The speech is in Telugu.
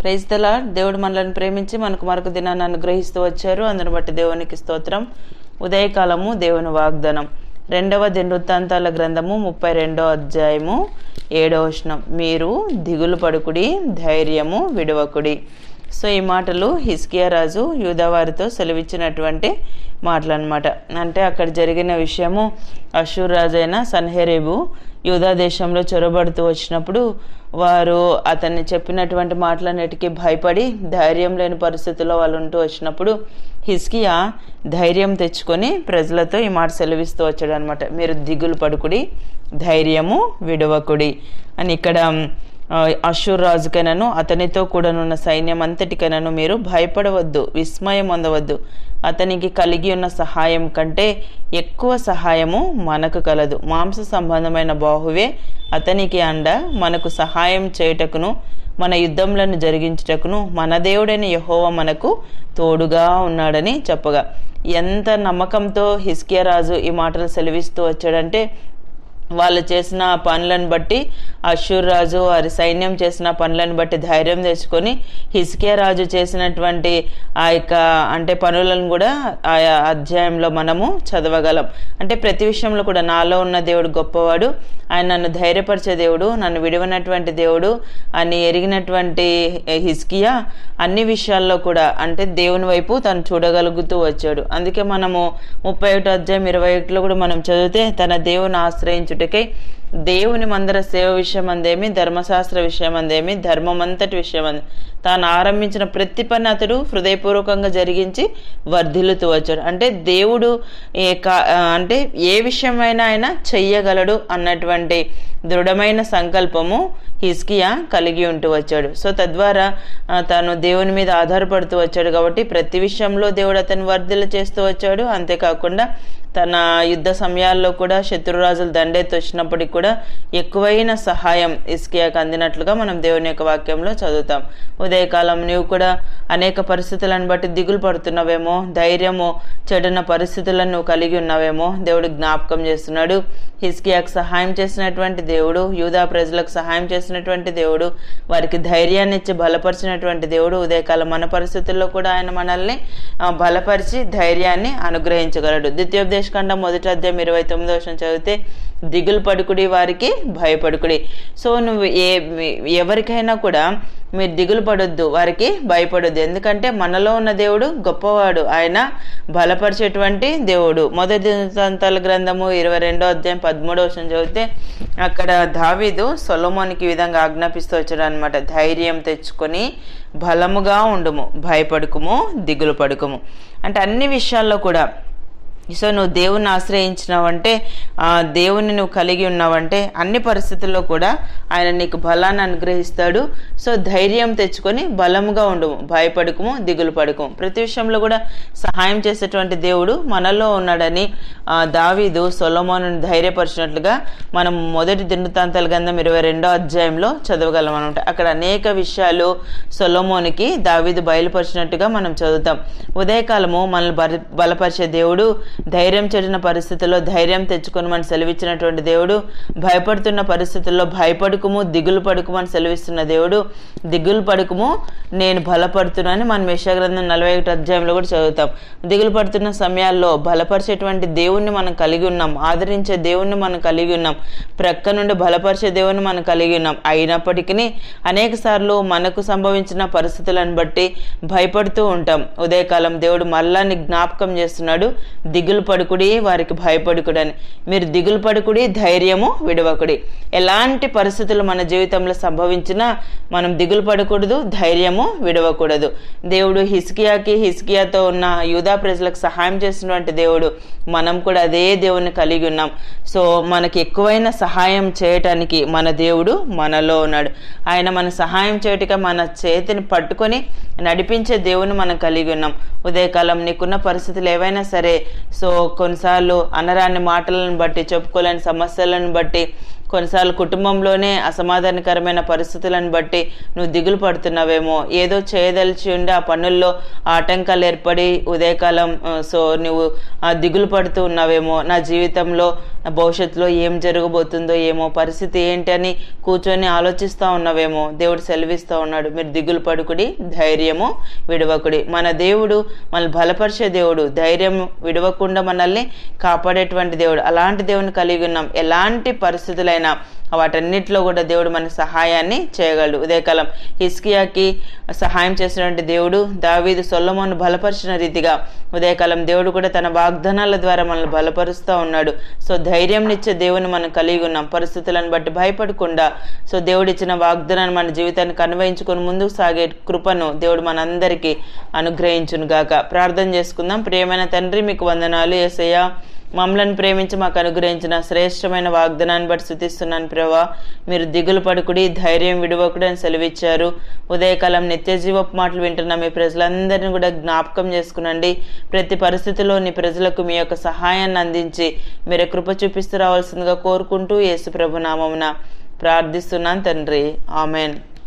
Praise the lord. దేవుడు మనల్ని ప్రేమించి మనకు మరొక దినాన్ని అనుగ్రహిస్తూ వచ్చారు. అందును బట్టి దేవునికి స్తోత్రం. ఉదయకాలము దేవుని వాగ్దానం 2వ దినవృత్తాంతాల గ్రంథము 32వ అధ్యాయము 7వ వచనం. మీరు దిగులు పడుకుడి, ధైర్యము విడవకుడి. సో ఈ మాటలు హిజ్కియా రాజు యూదా వారితో సెలవిచ్చినటువంటి మాటలు అన్నమాట. అంటే అక్కడ జరిగిన విషయము, అషూర్ రాజైన సన్హెరీబు యూదా దేశంలో చొరబడుతూ వచ్చినప్పుడు వారు అతన్ని చెప్పినటువంటి మాటలన్నిటికీ భయపడి ధైర్యం లేని పరిస్థితుల్లో వాళ్ళు ఉంటూ వచ్చినప్పుడు హిజ్కియా ధైర్యం తెచ్చుకొని ప్రజలతో ఈ మాట సెలవిస్తూ వచ్చాడు అనమాట. మీరు దిగులు పడుకుడి, ధైర్యము విడవకుడి అని. ఇక్కడ అషూర్ రాజుకైనను అతనితో కూడానున్న సైన్యం అంతటికైనను మీరు భయపడవద్దు, విస్మయం పొందవద్దు. అతనికి కలిగి ఉన్న సహాయం కంటే ఎక్కువ సహాయము మనకు కలదు. మాంస సంబంధమైన బాహువే అతనికి అండ. మనకు సహాయం చేయుటకును మన యుద్ధములను జరిగించుటకును మన దేవుడైన యెహోవా మనకు తోడుగా ఉన్నాడని చెప్పగా, ఎంత నమ్మకంతో హిజ్కియా రాజు ఈ మాటలు సెలవిస్తూ వచ్చాడంటే, వాళ్ళు చేసిన పనులను బట్టి, అషూర్ రాజు వారి సైన్యం చేసిన పనులను బట్టి ధైర్యం తెచ్చుకొని హిజ్కియా రాజు చేసినటువంటి ఆ యొక్క పనులను కూడా ఆ అధ్యాయంలో మనము చదవగలం. అంటే ప్రతి విషయంలో కూడా నాలో ఉన్న దేవుడు గొప్పవాడు, ఆయన నన్ను ధైర్యపరిచే దేవుడు, నన్ను విడవనటువంటి దేవుడు అని ఎరిగినటువంటి హిజ్కియా అన్ని విషయాల్లో కూడా దేవుని వైపు తను చూడగలుగుతూ వచ్చాడు. అందుకే మనము 31వ అధ్యాయం 21లో కూడా మనం చదివితే, తన దేవుని ఆశ్రయించుటకై దేవుని మందిర సేవ విషయం అందేమి, ధర్మశాస్త్ర విషయం అందేమి, ధర్మమంతటి విషయం అంది తాను ఆరంభించిన ప్రతి పని అతడు హృదయపూర్వకంగా జరిగించి వర్ధిల్లుతూ వచ్చాడు. అంటే దేవుడు ఏ విషయమైనా ఆయన చెయ్యగలడు అన్నటువంటి దృఢమైన సంకల్పము హిజ్కియా కలిగి ఉంటూ వచ్చాడు. సో తద్వారా తాను దేవుని మీద ఆధారపడుతూ వచ్చాడు కాబట్టి ప్రతి విషయంలో దేవుడు అతను వర్ధిల్ల చేస్తూ వచ్చాడు. అంతేకాకుండా తన యుద్ధ సమయాల్లో కూడా శత్రురాజులు దండెత్తి వచ్చినప్పటికీ కూడా ఎక్కువైన సహాయం హిజ్కియాకు అందినట్లుగా మనం దేవుని యొక్క వాక్యంలో చదువుతాం. ఉదయకాలం నీవు కూడా అనేక పరిస్థితులను బట్టి దిగులు పడుతున్నావేమో, ధైర్యము చెడున్న పరిస్థితులను నువ్వు కలిగి ఉన్నావేమో దేవుడు జ్ఞాపకం చేస్తున్నాడు. హిజ్కియాకు సహాయం చేసినటువంటి దేవుడు, యూదా ప్రజలకు సహాయం చేసినటువంటి దేవుడు, వారికి ధైర్యాన్ని ఇచ్చి బలపరిచినటువంటి దేవుడు ఉదయకాలం మన పరిస్థితుల్లో కూడా ఆయన మనల్ని బలపరిచి ధైర్యాన్ని అనుగ్రహించగలడు. ద్వితీయోపదేశకాండం 1వ అధ్యాయం 29వ వచనం చదివితే, దిగులు పడుకుడి, వారికి భయపడుకుడి. సో నువ్వు ఎవరికైనా కూడా మీరు దిగులు పడొద్దు, వారికి భయపడొద్దు. ఎందుకంటే మనలో ఉన్న దేవుడు గొప్పవాడు, ఆయన బలపరిచేటువంటి దేవుడు. మొదటి దినవృత్తాంతాల గ్రంథము 22వ అధ్యాయం 13వ వచనం చదివితే అక్కడ దావీదు సొలొమోనుకి ఈ విధంగా ఆజ్ఞాపిస్తూ వచ్చాడు అనమాట. ధైర్యం తెచ్చుకొని బలముగా ఉండుము, భయపడుకుము, దిగులు పడుకుము. అంటే అన్ని విషయాల్లో కూడా సో నువ్వు దేవుని ఆశ్రయించినావంటే, దేవుని నువ్వు కలిగి ఉన్నావంటే అన్ని పరిస్థితుల్లో కూడా ఆయన నీకు బలాన్ని అనుగ్రహిస్తాడు. సో ధైర్యం తెచ్చుకొని బలముగా ఉండుము, భయపడుకుము, దిగులు పడుకుము. ప్రతి విషయంలో కూడా సహాయం చేసేటువంటి దేవుడు మనలో ఉన్నాడని దావీదు సొలొమోనుని ధైర్యపరిచినట్లుగా మనం మొదటి దినవృత్తాంతాల గ్రంథం 22వ అధ్యాయంలో చదవగలం అనమాట. అక్కడ అనేక విషయాలు సొలొమోనుకి దావీదు బయలుపరిచినట్టుగా మనం చదువుతాం. ఉదయకాలము మనల్ని బలపరిచే దేవుడు, ధైర్యం చెడిన పరిస్థితుల్లో ధైర్యం తెచ్చుకొని మనం సెలవిచ్చినటువంటి దేవుడు, భయపడుతున్న పరిస్థితుల్లో భయపడుకుము, దిగులు పడుకుము అని సెలవిస్తున్న దేవుడు, దిగులు పడుకుము నేను బలపడుతున్నాను మనం యెషయా గ్రంథం 41వ అధ్యాయంలో కూడా చదువుతాం. దిగులు పడుతున్న సమయాల్లో బలపరిచేటువంటి దేవుణ్ణి మనం కలిగి ఉన్నాం, ఆదరించే దేవుణ్ణి మనం కలిగి ఉన్నాం, ప్రక్క నుండి బలపరిచే దేవుణ్ణి మనం కలిగి ఉన్నాం. అయినప్పటికీ అనేక సార్లు మనకు సంభవించిన పరిస్థితులను బట్టి భయపడుతూ ఉంటాం. ఉదయకాలం దేవుడు మళ్ళాన్ని జ్ఞాపకం చేస్తున్నాడు, దిగులు పడుకుడి, వారికి భయపడుకుడి అని. మీరు దిగులు పడుకుడి, ధైర్యము విడవకుడి. ఎలాంటి పరిస్థితులు మన జీవితంలో సంభవించినా మనం దిగులు పడకూడదు, ధైర్యము విడవకూడదు. దేవుడు హిజ్కియాతో ఉన్న యూదా ప్రజలకు సహాయం చేసినటువంటి దేవుడు, మనం కూడా అదే దేవుని కలిగి ఉన్నాం. సో మనకి ఎక్కువైన సహాయం చేయటానికి మన దేవుడు మనలో ఉన్నాడు. ఆయన మన సహాయం చేయటగా మన చేతిని పట్టుకొని నడిపించే దేవుని మనం కలిగి ఉన్నాం. ఉదయకాలం నీకున్న పరిస్థితులు ఏవైనా సరే, సో కొన్నిసార్లు అనరాని మాటలను బట్టి, చెప్పుకోలేని సమస్యలను బట్టి కొన్నిసార్లు కుటుంబంలోనే అసమాధానకరమైన పరిస్థితులను బట్టి నువ్వు దిగులు పడుతున్నావేమో, ఏదో చేయదలిచి ఉండి ఆ పనుల్లో ఆటంకాలు ఏర్పడి ఉదయకాలం నువ్వు దిగులు పడుతూ ఉన్నావేమో. నా జీవితంలో భవిష్యత్తులో ఏం జరగబోతుందో ఏమో, పరిస్థితి ఏంటి అని కూర్చొని ఆలోచిస్తూ ఉన్నావేమో. దేవుడు సెలవిస్తూ ఉన్నాడు, మీరు దిగులు పడుకుడి, ధైర్యము విడవకుడి. మన దేవుడు మనల్ని బలపరిచే దేవుడు, ధైర్యం విడవకుండా మనల్ని కాపాడేటువంటి దేవుడు. అలాంటి దేవుని కలిగి ఉన్నాం. ఎలాంటి పరిస్థితులైనా వాటన్నిటిలో కూడా దేవుడు మన సహాయాన్ని చేయగలడు. ఉదయకాలం హిజ్కియాకి సహాయం చేసినటువంటి దేవుడు దావీదు సొలొమోను బలపరిచిన రీతిగా ఉదయకాలం దేవుడు కూడా తన వాగ్దానాల ద్వారా మనల్ని బలపరుస్తూ ఉన్నాడు. ధైర్యంనిచ్చే దేవుని మనం కలిగి ఉన్నాం. పరిస్థితులను బట్టి భయపడకుండా దేవుడు ఇచ్చిన వాగ్దానాన్ని మన జీవితానికి అన్వయించుకొని ముందుకు సాగే కృపను దేవుడు మనందరికీ అనుగ్రహించును గాక. ప్రార్థన చేసుకుందాం. ప్రియమైన తండ్రి, మీకు వందనాలు యేసయ్యా. మమ్మల్ని ప్రేమించి మాకు అనుగ్రహించిన శ్రేష్టమైన వాగ్దానాన్ని బట్టి స్తుతిస్తున్నాను ప్రభువా. మీరు దిగులు పడుకుడి, ధైర్యం విడవకుడి అని సెలవిచ్చారు. ఉదయకాలం నిత్య జీవపు మాటలు వింటున్న మీ ప్రజలందరినీ కూడా జ్ఞాపకం చేసుకునండి. ప్రతి పరిస్థితిలో నీ ప్రజలకు మీ యొక్క సహాయాన్ని అందించి మీరే కృప చూపిస్తూ రావాల్సిందిగా కోరుకుంటూ యేసు ప్రభు నామమున ప్రార్థిస్తున్నాను తండ్రి, ఆమెన్.